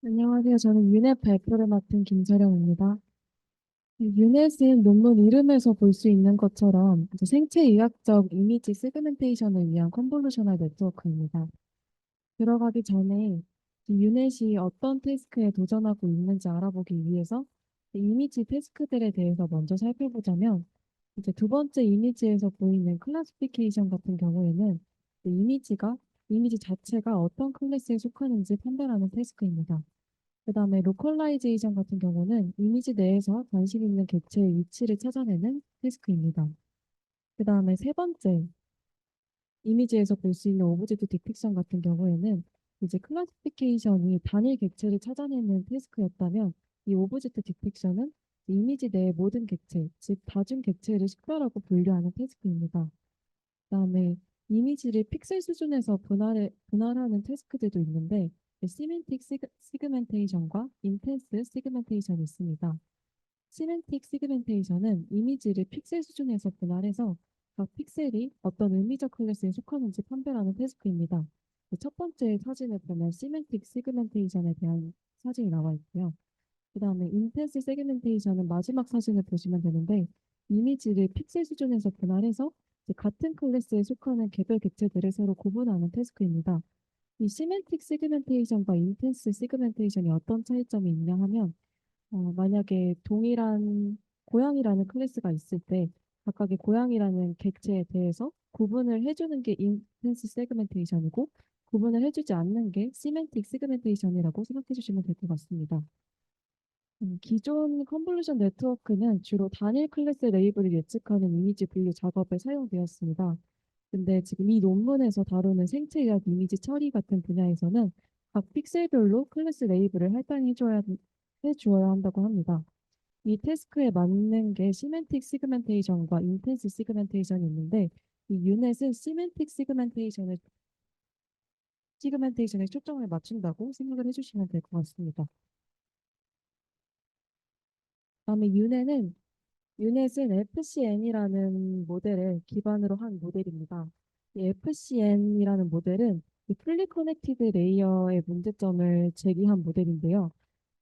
안녕하세요. 저는 유넷 발표를 맡은 김서령입니다. 유넷은 논문 이름에서 볼 수 있는 것처럼 이제 생체의학적 이미지 세그멘테이션을 위한 컨볼루셔널 네트워크입니다. 들어가기 전에 이 유넷이 어떤 태스크에 도전하고 있는지 알아보기 위해서 이 이미지 태스크들에 대해서 먼저 살펴보자면 이제 두 번째 이미지에서 보이는 클래시피케이션 같은 경우에는 이 이미지 자체가 어떤 클래스에 속하는지 판별하는 태스크입니다. 그다음에 로컬라이제이션 같은 경우는 이미지 내에서 관심 있는 객체의 위치를 찾아내는 태스크입니다. 그다음에 세 번째, 이미지에서 볼 수 있는 오브젝트 디텍션 같은 경우에는 이제 클래시피케이션이 단일 객체를 찾아내는 태스크였다면 이 오브젝트 디텍션은 이미지 내의 모든 객체, 즉 다중 객체를 식별하고 분류하는 태스크입니다. 그다음에 이미지를 픽셀 수준에서 분할하는 태스크들도 있는데 시멘틱 시그멘테이션과 인텐스 시그멘테이션이 있습니다. 시멘틱 시그멘테이션은 이미지를 픽셀 수준에서 분할해서 각 픽셀이 어떤 의미적 클래스에 속하는지 판별하는 태스크입니다. 첫 번째 사진을 보면 시멘틱 시그멘테이션에 대한 사진이 나와 있고요. 그 다음에 인텐스 세그멘테이션은 마지막 사진을 보시면 되는데 이미지를 픽셀 수준에서 분할해서 이제 같은 클래스에 속하는 개별 객체들을 서로 구분하는 태스크입니다. 이 시멘틱 세그멘테이션과 인텐스 세그멘테이션이 어떤 차이점이 있냐 하면 만약에 동일한 고양이라는 클래스가 있을 때 각각의 고양이라는 객체에 대해서 구분을 해주는 게 인텐스 세그멘테이션이고 구분을 해주지 않는 게 시멘틱 세그멘테이션이라고 생각해 주시면 될 것 같습니다. 기존 컨볼루션 네트워크는 주로 단일 클래스 레이블을 예측하는 이미지 분류 작업에 사용되었습니다. 근데 지금 이 논문에서 다루는 생체의학 이미지 처리 같은 분야에서는 각 픽셀별로 클래스 레이블을 해주어야 한다고 합니다. 이 태스크에 맞는 게 시멘틱 시그멘테이션과 인텐스 시그멘테이션이 있는데 이 유넷은 시멘틱 시그멘테이션에 초점을 맞춘다고 생각을 해주시면 될 것 같습니다. 다음에 유넷은 FCN이라는 모델을 기반으로 한 모델입니다. 이 FCN이라는 모델은 이 풀리 커넥티드 레이어의 문제점을 제기한 모델인데요.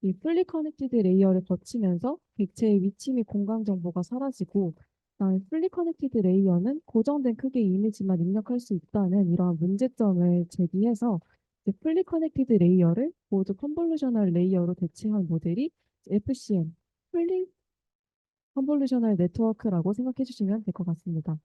이 풀리 커넥티드 레이어를 거치면서 객체의 위치 및 공간 정보가 사라지고, 그다음에 풀리 커넥티드 레이어는 고정된 크기의 이미지만 입력할 수 있다는 이러한 문제점을 제기해서 이제 풀리 커넥티드 레이어를 모두 컨볼루셔널 레이어로 대체한 모델이 FCN, 풀리 컨볼루셔널 네트워크라고 생각해 주시면 될 것 같습니다.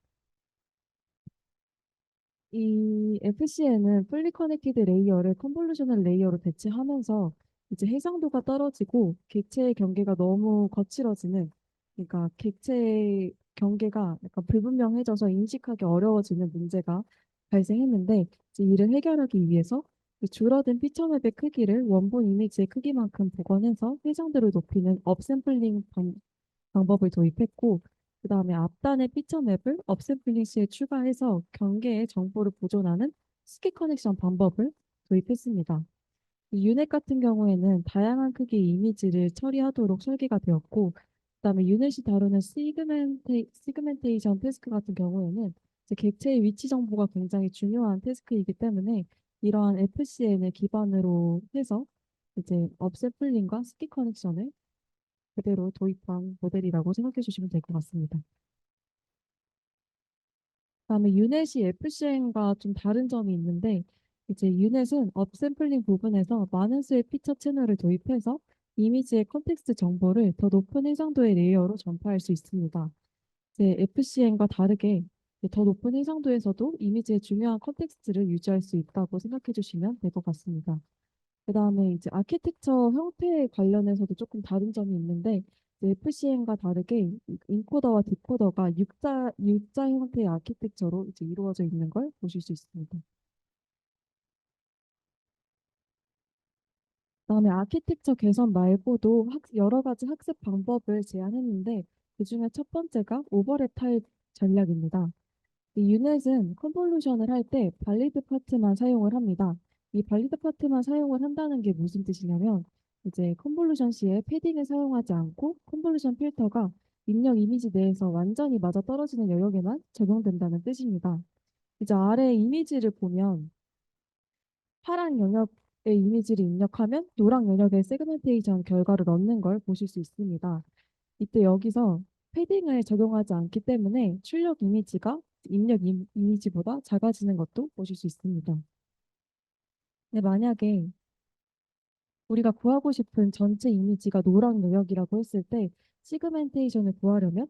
이 FCN은 풀리 커넥티드 레이어를 컨볼루셔널 레이어로 대체하면서 이제 해상도가 떨어지고 객체의 경계가 너무 거칠어지는, 그러니까 객체의 경계가 약간 불분명해져서 인식하기 어려워지는 문제가 발생했는데 이제 이를 해결하기 위해서 이 줄어든 피처맵의 크기를 원본 이미지의 크기만큼 복원해서 해상도를 높이는 업샘플링 방법을 도입했고, 그 다음에 앞단의 피처 맵을 업샘플링 시에 추가해서 경계의 정보를 보존하는 스키 커넥션 방법을 도입했습니다. 이 유넷 같은 경우에는 다양한 크기의 이미지를 처리하도록 설계가 되었고, 그다음에 유넷이 다루는 시그멘테이션 태스크 같은 경우에는 이제 객체의 위치 정보가 굉장히 중요한 태스크이기 때문에 이러한 FCN을 기반으로 해서 이제 업샘플링과 스키 커넥션을 그대로 도입한 모델이라고 생각해 주시면 될 것 같습니다. 그다음에 유넷이 FCN과 좀 다른 점이 있는데 이제 유넷은 업샘플링 부분에서 많은 수의 피처 채널을 도입해서 이미지의 컨텍스트 정보를 더 높은 해상도의 레이어로 전파할 수 있습니다. 이제 FCN과 다르게 이제 더 높은 해상도에서도 이미지의 중요한 컨텍스트를 유지할 수 있다고 생각해 주시면 될 것 같습니다. 그다음에 이제 아키텍처 형태에 관련해서도 조금 다른 점이 있는데 이제 FCN과 다르게 인코더와 디코더가 U자 형태의 아키텍처로 이제 이루어져 있는 걸 보실 수 있습니다. 그다음에 아키텍처 개선 말고도 여러 가지 학습 방법을 제안했는데 그중에 첫 번째가 오버랩 타입 전략입니다. 이 유넷은 컨볼루션을 할 때 발리드 파트만 사용을 합니다. 이 발리드 파트만 사용을 한다는 게 무슨 뜻이냐면 이제 컨볼루션 시에 패딩을 사용하지 않고 컨볼루션 필터가 입력 이미지 내에서 완전히 맞아떨어지는 영역에만 적용된다는 뜻입니다. 이제 아래 이미지를 보면 파란 영역 이미지를 입력하면 노랑 영역에 세그멘테이션 결과를 넣는 걸 보실 수 있습니다. 이때 여기서 패딩을 적용하지 않기 때문에 출력 이미지가 이미지보다 작아지는 것도 보실 수 있습니다. 네, 만약에 우리가 구하고 싶은 전체 이미지가 노랑 영역이라고 했을 때 시그멘테이션을 구하려면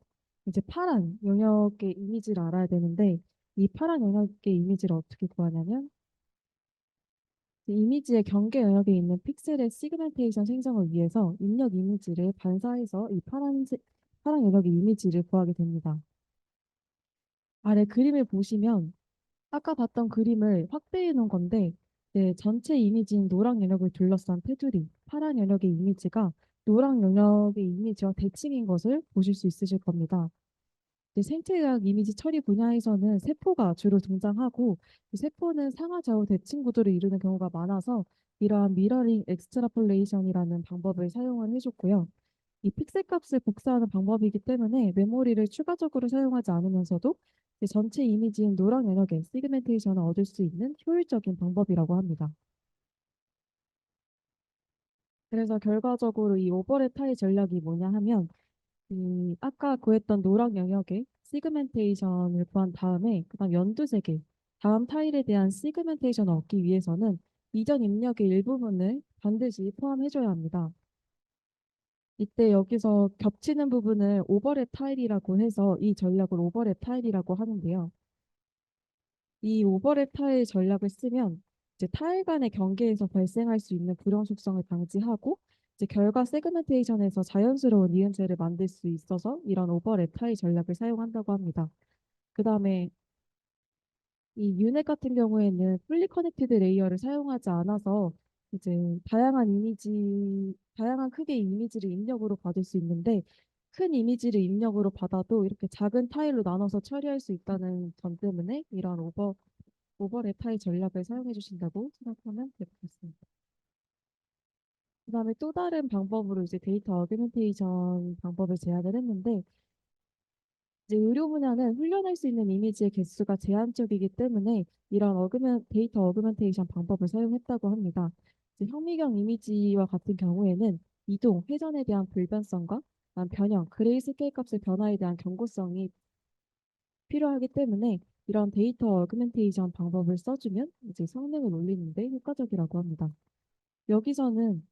이제 파란 영역의 이미지를 알아야 되는데 이 파란 영역의 이미지를 어떻게 구하냐면 이 이미지의 경계 영역에 있는 픽셀의 시그멘테이션 생성을 위해서 입력 이미지를 반사해서 이 파란 영역의 이미지를 구하게 됩니다. 아래 그림을 보시면 아까 봤던 그림을 확대해 놓은 건데 네, 전체 이미지인 노랑 영역을 둘러싼 테두리, 파란 영역의 이미지가 노랑 영역의 이미지와 대칭인 것을 보실 수 있으실 겁니다. 이제 생체의학 이미지 처리 분야에서는 세포가 주로 등장하고 이 세포는 상하좌우 대칭 구도를 이루는 경우가 많아서 이러한 미러링 엑스트라폴레이션이라는 방법을 사용을 해줬고요. 이 픽셀 값을 복사하는 방법이기 때문에 메모리를 추가적으로 사용하지 않으면서도 이제 전체 이미지인 노랑 영역의 시그멘테이션을 얻을 수 있는 효율적인 방법이라고 합니다. 그래서 결과적으로 이 오버랩 타입 전략이 뭐냐 하면 아까 구했던 노랑 영역의 시그멘테이션을 구한 다음에 그다음 연두색의 다음 타일에 대한 시그멘테이션을 얻기 위해서는 이전 입력의 일부분을 반드시 포함해줘야 합니다. 이때 여기서 겹치는 부분을 오버랩 타일이라고 해서 이 전략을 오버랩 타일이라고 하는데요. 이 오버랩 타일 전략을 쓰면 이제 타일 간의 경계에서 발생할 수 있는 불연 속성을 방지하고 이제 결과 세그멘테이션에서 자연스러운 이음새를 만들 수 있어서 이런 오버랩 타일 전략을 사용한다고 합니다. 그 다음에 이 유넷 같은 경우에는 풀리 커넥티드 레이어를 사용하지 않아서 이제 다양한 크기의 이미지를 입력으로 받을 수 있는데 큰 이미지를 입력으로 받아도 이렇게 작은 타일로 나눠서 처리할 수 있다는 점 때문에 이런 오버랩 타일 전략을 사용해 주신다고 생각하면 될 것 같습니다. 그다음에 또 다른 방법으로 이제 데이터 어그멘테이션 방법을 제안을 했는데 이제 의료 분야는 훈련할 수 있는 이미지의 개수가 제한적이기 때문에 이런 데이터 어그멘테이션 방법을 사용했다고 합니다. 이제 현미경 이미지와 같은 경우에는 이동, 회전에 대한 불변성과 변형, 그레이스케일 값의 변화에 대한 경고성이 필요하기 때문에 이런 데이터 어그멘테이션 방법을 써주면 이제 성능을 올리는데 효과적이라고 합니다. 여기서는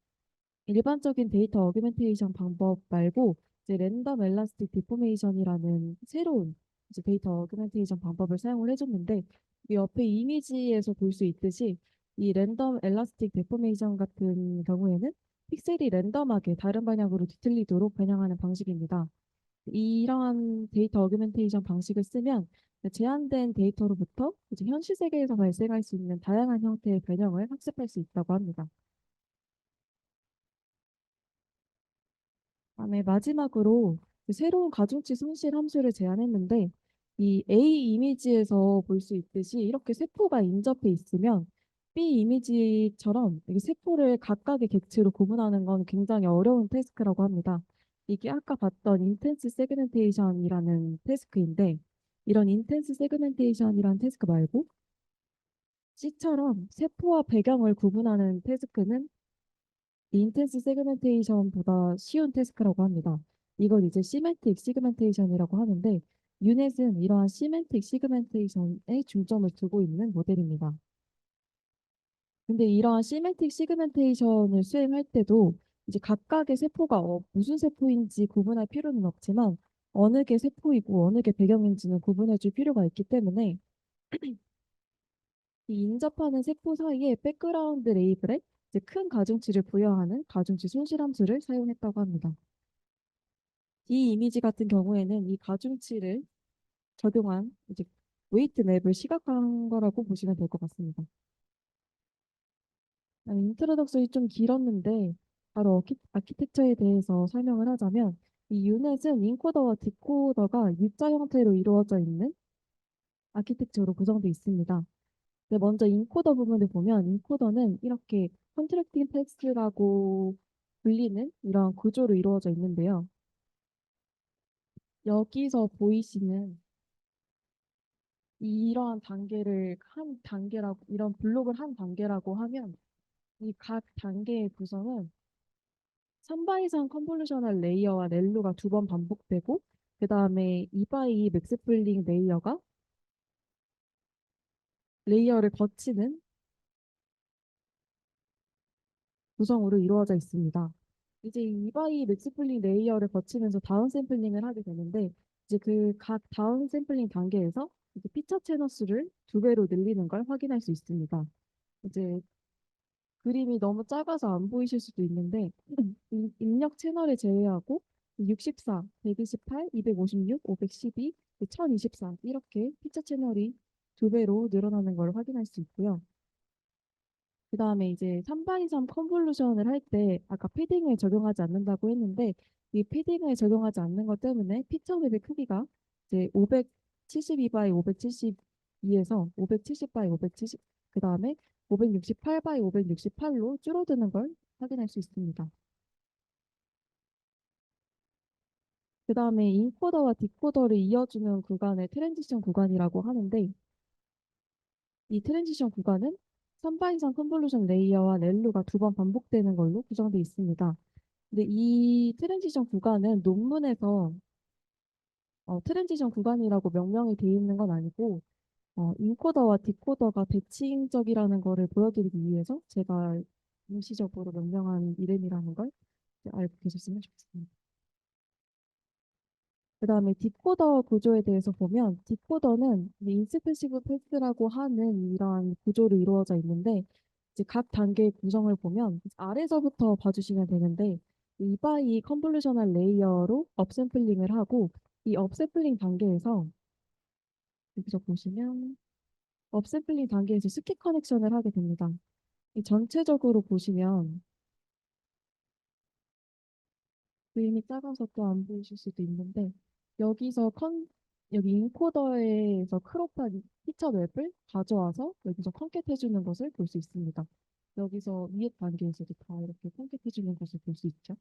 일반적인 데이터 어그멘테이션 방법 말고 이제 랜덤 엘라스틱 디포메이션이라는 새로운 이제 데이터 어그멘테이션 방법을 사용을 해줬는데 이 옆에 이미지에서 볼 수 있듯이 이 랜덤 엘라스틱 디포메이션 같은 경우에는 픽셀이 랜덤하게 다른 방향으로 뒤틀리도록 변형하는 방식입니다. 이러한 데이터 어그멘테이션 방식을 쓰면 제한된 데이터로부터 이제 현실 세계에서 발생할 수 있는 다양한 형태의 변형을 학습할 수 있다고 합니다. 다음에 마지막으로 그 새로운 가중치 손실 함수를 제안했는데 이 A 이미지에서 볼 수 있듯이 이렇게 세포가 인접해 있으면 B 이미지처럼 이 세포를 각각의 객체로 구분하는 건 굉장히 어려운 태스크라고 합니다. 이게 아까 봤던 인텐스 세그멘테이션이라는 태스크인데 이런 인텐스 세그멘테이션이라는 태스크 말고 C처럼 세포와 배경을 구분하는 태스크는 인텐스 세그멘테이션보다 쉬운 태스크라고 합니다. 이걸 이제 시멘틱 시그멘테이션이라고 하는데 유넷은 이러한 시멘틱 시그멘테이션에 중점을 두고 있는 모델입니다. 근데 이러한 시멘틱 시그멘테이션을 수행할 때도 이제 각각의 세포가 무슨 세포인지 구분할 필요는 없지만 어느 게 세포이고 어느 게 배경인지는 구분해 줄 필요가 있기 때문에 이 인접하는 세포 사이에 백그라운드 레이블에 이제 큰 가중치를 부여하는 가중치 손실함수를 사용했다고 합니다. 이 이미지 같은 경우에는 이 가중치를 적용한 이제 웨이트 맵을 시각화한 거라고 보시면 될 것 같습니다. 인트로덕션이 좀 길었는데 바로 아키텍처에 대해서 설명을 하자면 이 유넷은 인코더와 디코더가 U자 형태로 이루어져 있는 아키텍처로 구성되어 있습니다. 네, 먼저 인코더 부분을 보면 인코더는 이렇게 컨트랙팅 텍스트라고 불리는 이런 구조로 이루어져 있는데요. 여기서 보이시는 이러한 단계를 한 단계라고 이런 블록을 한 단계라고 하면 이 각 단계의 구성은3바 이상 컨볼루셔널 레이어와 렐로가 두 번 반복되고 그 다음에 2바이 맥스플링 레이어가 레이어를 거치는 구성으로 이루어져 있습니다. 이제 이 2바이 맥스플링 레이어를 거치면서 다운 샘플링을 하게 되는데 이제 그 각 다운 샘플링 단계에서 이제 피처 채널 수를 두 배로 늘리는 걸 확인할 수 있습니다. 이제 그림이 너무 작아서 안 보이실 수도 있는데 입력 채널을 제외하고 64, 128, 256, 512, 1024 이렇게 피처 채널이 두 배로 늘어나는 걸 확인할 수 있고요. 그 다음에 이제 3바이 3 컨볼루션을 할 때 아까 패딩을 적용하지 않는다고 했는데 이 패딩을 적용하지 않는 것 때문에 피처 맵의 크기가 이제 572바이 572에서 570바이 570, 그 다음에 568바이 568로 줄어드는 걸 확인할 수 있습니다. 그 다음에 인코더와 디코더를 이어주는 구간을 트랜지션 구간이라고 하는데 이 트랜지션 구간은 선반상 컨볼루션 레이어와 렐루가 두 번 반복되는 걸로 구성되어 있습니다. 근데 이 트랜지션 구간은 논문에서 트랜지션 구간이라고 명명이 되어 있는 건 아니고 인코더와 디코더가 대칭적이라는 거를 보여드리기 위해서 제가 임시적으로 명명한 이름이라는 걸 알고 계셨으면 좋겠습니다. 그 다음에 디코더 구조에 대해서 보면 디코더는 인스패시브 패스라고 하는 이러한 구조로 이루어져 있는데 이제 각 단계의 구성을 보면 아래서부터 봐주시면 되는데 이바이 컨볼루셔널 레이어로 업샘플링을 하고 이 업샘플링 단계에서 여기서 보시면 업샘플링 단계에서 스킵 커넥션을 하게 됩니다. 이 전체적으로 보시면 그림이 작아서 또 안 보이실 수도 있는데 여기서 여기 인코더에서 크롭한 피처 맵을 가져와서 여기서 컨캣 해주는 것을 볼 수 있습니다. 여기서 위에 단계에서도 다 이렇게 컨캣 해주는 것을 볼 수 있죠.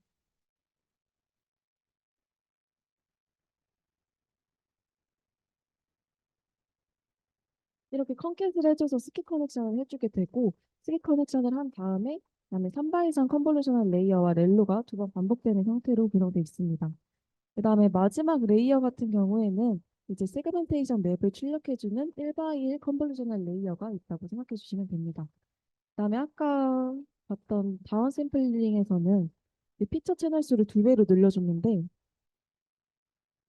이렇게 컨캣을 해줘서 스키 커넥션을 해주게 되고 스키 커넥션을 한 다음에 그다음에 3바 이상 컨볼루셔널 레이어와 렐로가 두 번 반복되는 형태로 구성되어 있습니다. 그 다음에 마지막 레이어 같은 경우에는 이제 세그멘테이션 맵을 출력해주는 1바이1 컨볼루셔널 레이어가 있다고 생각해 주시면 됩니다. 그 다음에 아까 봤던 다운 샘플링에서는 이 피처 채널 수를 두 배로 늘려줬는데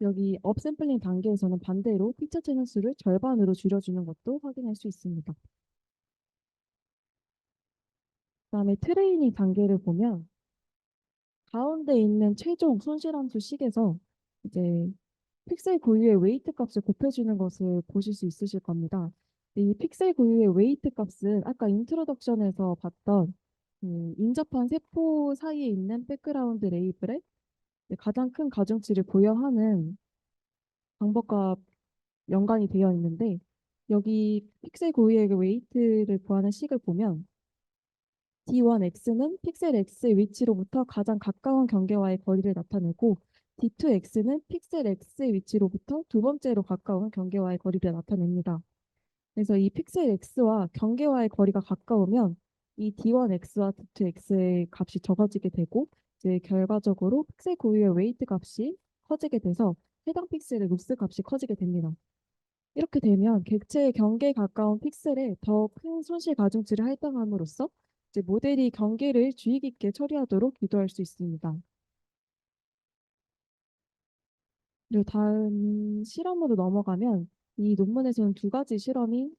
여기 업 샘플링 단계에서는 반대로 피처 채널 수를 절반으로 줄여주는 것도 확인할 수 있습니다. 그다음에 트레이닝 단계를 보면 가운데 있는 최종 손실함수 식에서 이제 픽셀 고유의 웨이트 값을 곱해주는 것을 보실 수 있으실 겁니다. 이 픽셀 고유의 웨이트 값은 아까 인트로덕션에서 봤던 인접한 세포 사이에 있는 백그라운드 레이블에 가장 큰 가중치를 부여하는 방법과 연관이 되어 있는데 여기 픽셀 고유의 웨이트를 구하는 식을 보면 D1X는 픽셀 X의 위치로부터 가장 가까운 경계와의 거리를 나타내고 D2X는 픽셀 X의 위치로부터 두 번째로 가까운 경계와의 거리를 나타냅니다. 그래서 이 픽셀 X와 경계와의 거리가 가까우면 이 D1X와 D2X의 값이 적어지게 되고 이제 결과적으로 픽셀 고유의 웨이트 값이 커지게 돼서 해당 픽셀의 로스 값이 커지게 됩니다. 이렇게 되면 객체의 경계에 가까운 픽셀에 더 큰 손실 가중치를 할당함으로써 이제 모델이 경계를 주의 깊게 처리하도록 유도할 수 있습니다. 그리고 다음 실험으로 넘어가면 이 논문에서는 두 가지 실험이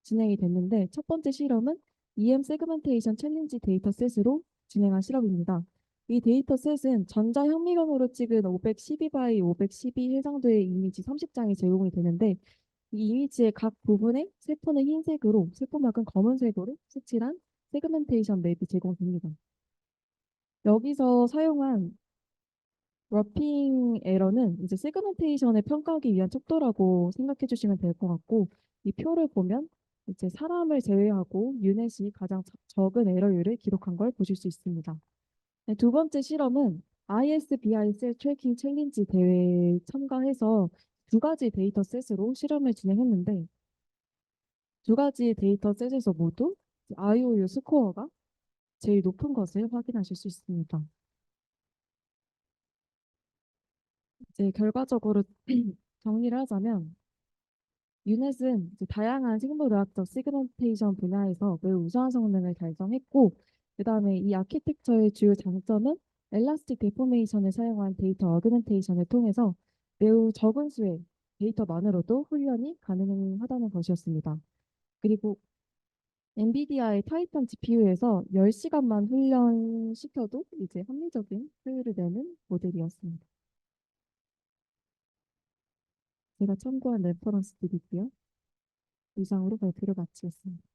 진행이 됐는데 첫 번째 실험은 EM 세그멘테이션 챌린지 데이터셋으로 진행한 실험입니다. 이 데이터셋은 전자현미경으로 찍은 512 바이 512 해상도의 이미지 30장이 제공이 되는데 이 이미지의 각 부분에 세포는 흰색으로, 세포막은 검은색으로 색칠한 세그멘테이션 맵이 제공됩니다. 여기서 사용한 러핑 에러는 이제 세그멘테이션을 평가하기 위한 척도라고 생각해 주시면 될 것 같고 이 표를 보면 이제 사람을 제외하고 유넷이 가장 적은 에러율을 기록한 걸 보실 수 있습니다. 네, 두 번째 실험은 ISBI 셀 트래킹 챌린지 대회에 참가해서 두 가지 데이터셋으로 실험을 진행했는데 두 가지 데이터셋에서 모두 IOU 스코어가 제일 높은 것을 확인하실 수 있습니다. 이제 결과적으로 정리를 하자면 유넷은 이제 다양한 생물의학적 시그멘테이션 분야에서 매우 우수한 성능을 달성했고, 그다음에 이 아키텍처의 주요 장점은 엘라스틱 데포메이션을 사용한 데이터 어그멘테이션을 통해서 매우 적은 수의 데이터만으로도 훈련이 가능하다는 것이었습니다. 그리고 엔비디아의 타이탄 GPU에서 10시간만 훈련시켜도 이제 합리적인 효율을 내는 모델이었습니다. 제가 참고한 레퍼런스 드릴게요. 이상으로 발표를 마치겠습니다.